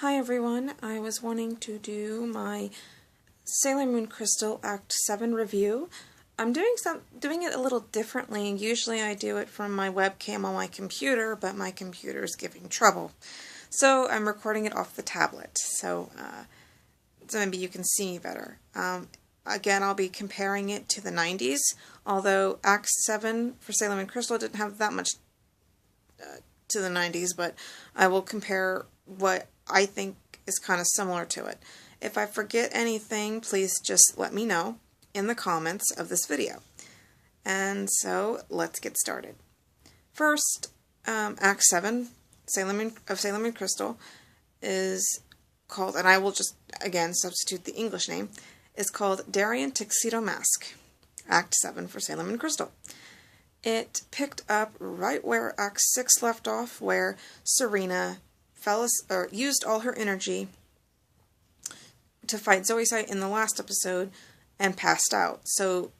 Hi everyone, I was wanting to do my Sailor Moon Crystal Act 7 review. I'm doing it a little differently. Usually I do it from my webcam on my computer, but my computer is giving trouble. So I'm recording it off the tablet, so maybe you can see me better. Again, I'll be comparing it to the 90s, although Act 7 for Sailor Moon Crystal didn't have that much to the 90s, but I will compare what I think is kind of similar to it. If I forget anything, please just let me know in the comments of this video. And so, let's get started. First, Act 7 Sailor Moon Crystal is called, and I will just, again, substitute the English name, is called Darien Tuxedo Mask, Act 7 for Sailor Moon Crystal. It picked up right where Act 6 left off, where Serena used all her energy to fight Zoisite in the last episode and passed out. So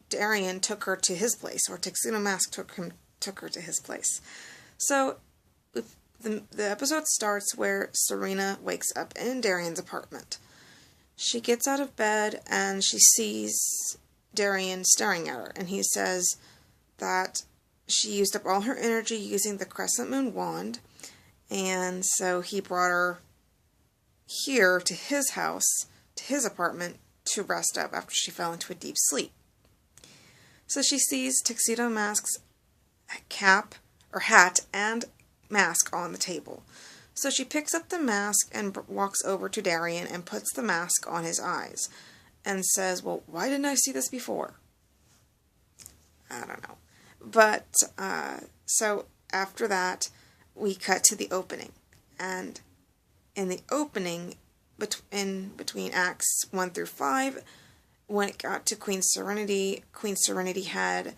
Darien took her to his place, or Tuxedo Mask took her to his place. So the episode starts where Serena wakes up in Darien's apartment. She gets out of bed and she sees Darien staring at her, and he says that she used up all her energy using the Crescent Moon wand, and so he brought her here to his house, to his apartment, to rest up after she fell into a deep sleep. So she sees Tuxedo Mask's cap, or hat, and mask on the table. So she picks up the mask and walks over to Darien and puts the mask on his eyes and says, well, why didn't I see this before? I don't know. But, so after that, we cut to the opening. And in the opening, between Acts 1 through 5, when it got to Queen Serenity had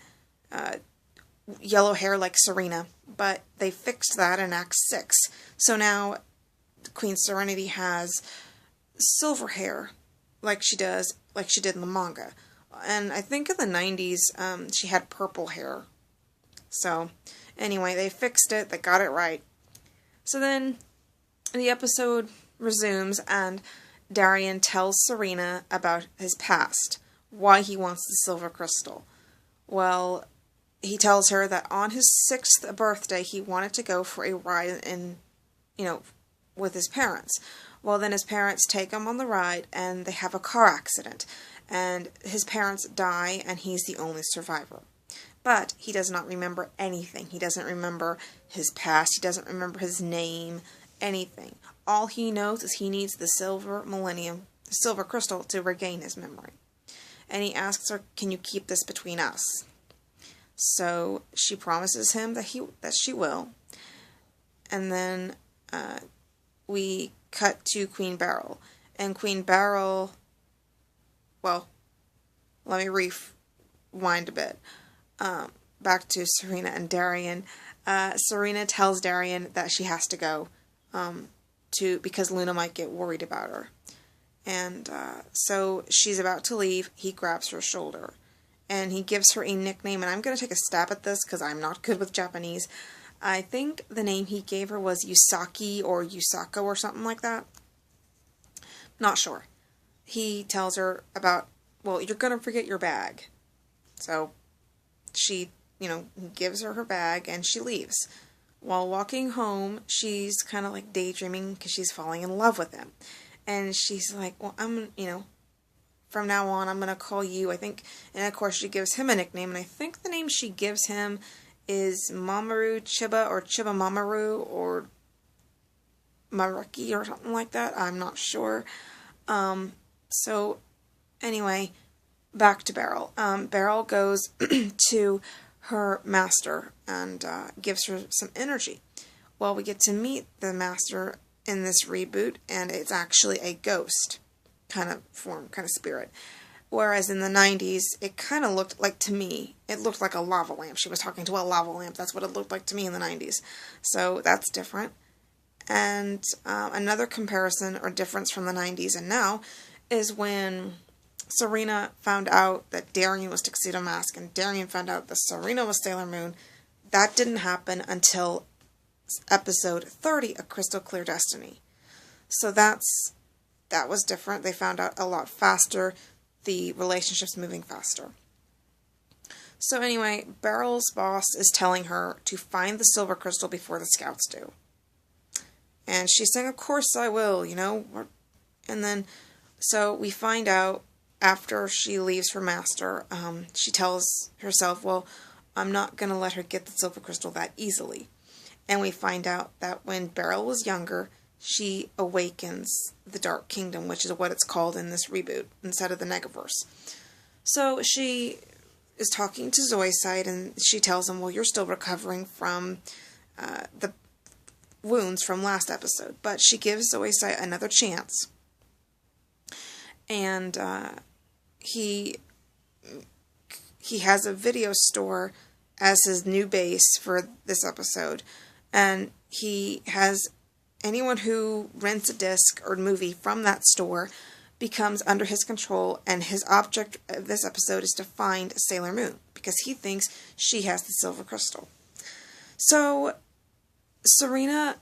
yellow hair like Serena, but they fixed that in Act 6. So now Queen Serenity has silver hair like she did in the manga. And I think in the 90s, she had purple hair. So, anyway, they fixed it, they got it right. So then, the episode resumes, and Darien tells Serena about his past, why he wants the silver crystal. Well, he tells her that on his 6th birthday, he wanted to go for a ride with his parents. Well, then his parents take him on the ride, and they have a car accident. And his parents die, and he's the only survivor. But he does not remember anything. He doesn't remember his past. He doesn't remember his name, anything. All he knows is he needs the silver crystal to regain his memory. And he asks her, can you keep this between us? So she promises him that she will. And then we cut to Queen Beryl. And Queen Beryl, well, let me rewind a bit. Back to Serena and Darien. Serena tells Darien that she has to go because Luna might get worried about her. And so she's about to leave. He grabs her shoulder. And he gives her a nickname. And I'm going to take a stab at this because I'm not good with Japanese. I think the name he gave her was Yusaki or Yusako or something like that. Not sure. He tells her about, well, you're going to forget your bag. So she, gives her bag and she leaves. While walking home, she's kind of like daydreaming because she's falling in love with him. And she's like, well, from now on, I'm going to call you, I think, and of course she gives him a nickname, and I think the name she gives him is Mamoru Chiba, or Chiba Mamoru, or Maruki, or something like that. I'm not sure. So, anyway, back to Beryl. Beryl goes to her master and gives her some energy. Well, we get to meet the master in this reboot, and it's actually a ghost kind of form, kind of spirit. Whereas in the 90s, it kind of looked like, to me, it looked like a lava lamp. She was talking to a lava lamp. That's what it looked like to me in the 90s. So that's different. And another comparison or difference from the 90s and now is when Serena found out that Darien was Tuxedo Mask and Darien found out that Serena was Sailor Moon. That didn't happen until episode 30 of Crystal Clear Destiny. So that was different. They found out a lot faster. The relationship's moving faster. So anyway, Beryl's boss is telling her to find the silver crystal before the scouts do. And she's saying, of course I will, you know. And then, so we find out after she leaves her master, she tells herself, well, I'm not going to let her get the silver crystal that easily. And we find out that when Beryl was younger, she awakens the Dark Kingdom, which is what it's called in this reboot, instead of the Negaverse. So she is talking to Zoisite, and she tells him, well, you're still recovering from the wounds from last episode. But she gives Zoisite another chance. And he has a video store as his new base for this episode. And he has anyone who rents a disc or movie from that store becomes under his control, and his object of this episode is to find Sailor Moon, because he thinks she has the silver crystal. So, Serena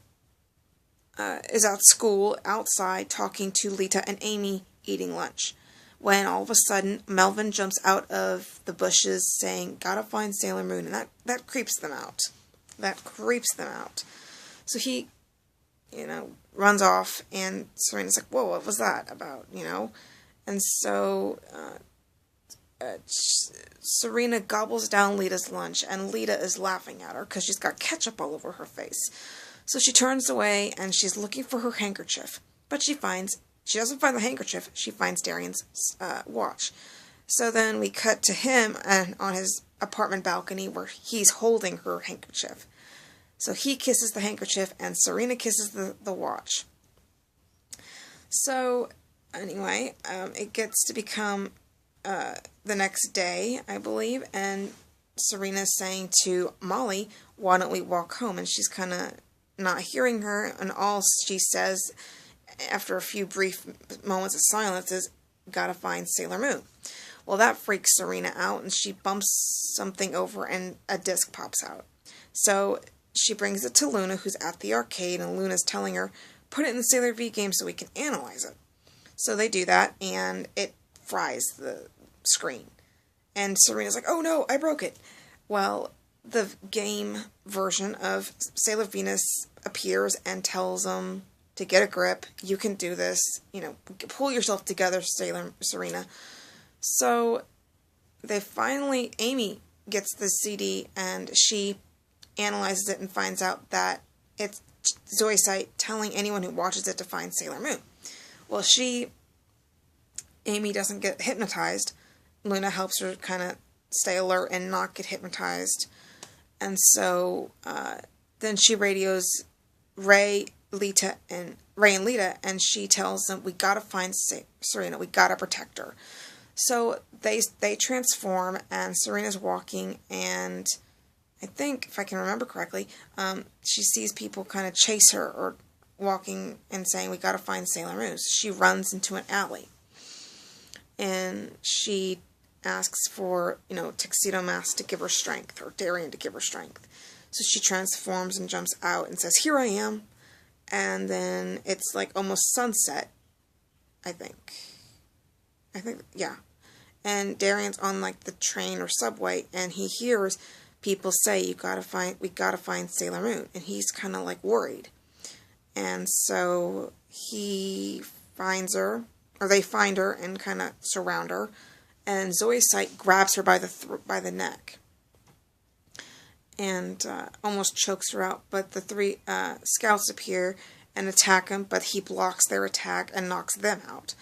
is at school, outside, talking to Lita and Amy, eating lunch, when all of a sudden, Melvin jumps out of the bushes saying, gotta find Sailor Moon, and that creeps them out. That creeps them out. So he, runs off, and Serena's like, whoa, what was that about, And so Serena gobbles down Lita's lunch, and Lita is laughing at her because she's got ketchup all over her face. So she turns away, and she's looking for her handkerchief. But she doesn't find the handkerchief, she finds Darian's watch. So then we cut to him on his apartment balcony where he's holding her handkerchief. So he kisses the handkerchief, and Serena kisses the watch. So, anyway, it gets to become the next day, I believe, and Serena's saying to Molly, why don't we walk home? And she's kind of not hearing her, and all she says, after a few brief moments of silence, is, gotta find Sailor Moon. Well, that freaks Serena out, and she bumps something over, and a disc pops out. So she brings it to Luna, who's at the arcade, and Luna's telling her, put it in the Sailor V game so we can analyze it. So they do that, and it fries the screen. And Serena's like, oh no, I broke it. Well, the game version of Sailor Venus appears and tells them to get a grip, you can do this, pull yourself together, Serena. So Amy gets the CD, and she analyzes it and finds out that it's Zoisite telling anyone who watches it to find Sailor Moon. Well, Amy doesn't get hypnotized. Luna helps her kind of stay alert and not get hypnotized. And so then she radios Ray and Lita, and she tells them, we gotta find Serena, we gotta protect her. So they transform, and Serena's walking, and I think, if I can remember correctly, she sees people kind of chase her or walking and saying, we gotta find Sailor Moon. So she runs into an alley. And she asks for, Tuxedo Mask to give her strength, or Darian to give her strength. So she transforms and jumps out and says, here I am. And then it's like almost sunset, I think, yeah. And Darian's on like the train or subway, and he hears people say, we gotta find Sailor Moon, and he's kind of like worried. And so he finds her, or they find her and kind of surround her, and Zoisite grabs her by the neck and almost chokes her out, but the three scouts appear and attack him, but he blocks their attack and knocks them out.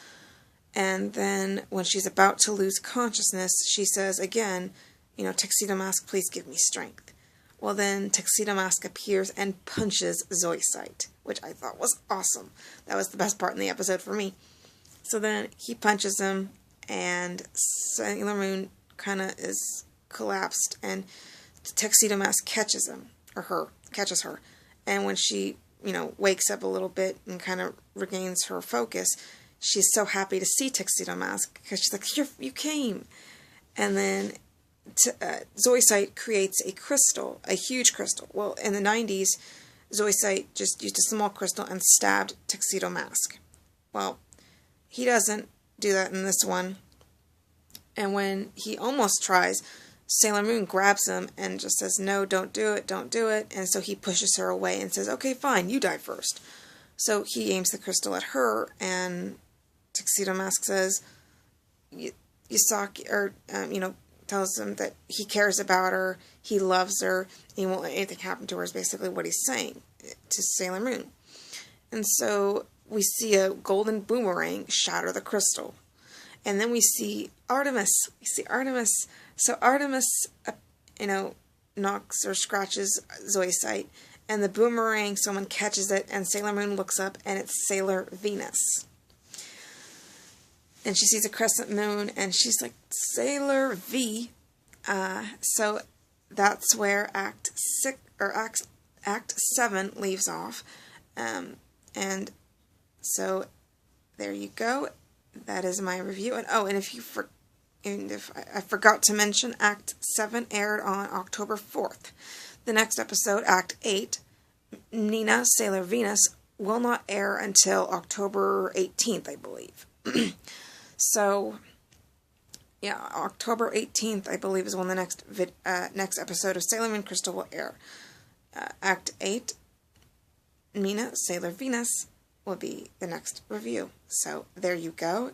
And then when she's about to lose consciousness, she says again, Tuxedo Mask, please give me strength. Well, then Tuxedo Mask appears and punches Zoisite, which I thought was awesome. That was the best part in the episode for me. So then he punches him, and Sailor Moon kind of is collapsed, and Tuxedo Mask catches her. And when she, wakes up a little bit and kind of regains her focus, she's so happy to see Tuxedo Mask, because she's like, you came. And then Zoisite creates a crystal, a huge crystal. Well, in the 90s, Zoisite just used a small crystal and stabbed Tuxedo Mask. Well, he doesn't do that in this one. And when he almost tries, Sailor Moon grabs him and just says, no, don't do it, don't do it. And so he pushes her away and says, okay, fine, you die first. So he aims the crystal at her, and Tuxedo Mask says, Yusaki, or, tells him that he cares about her, he loves her, he won't let anything happen to her, is basically what he's saying to Sailor Moon. And so we see a golden boomerang shatter the crystal. And then we see Artemis. So Artemis, knocks or scratches Zoisite, and the boomerang, someone catches it, and Sailor Moon looks up, and it's Sailor Venus. And she sees a crescent moon, and she's like, Sailor V. So that's where Act 7 leaves off. And so there you go. That is my review. And if I forgot to mention, Act 7 aired on October 4th. The next episode, Act 8, Nina, Sailor Venus, will not air until October 18th, I believe. So, yeah, October 18th, I believe, is when the next episode of Sailor Moon Crystal will air. Act 8, Nina, Sailor Venus, will be the next review. So, there you go.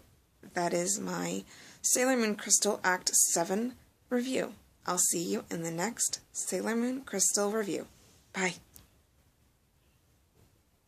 That is my Sailor Moon Crystal Act 7 review. I'll see you in the next Sailor Moon Crystal review. Bye.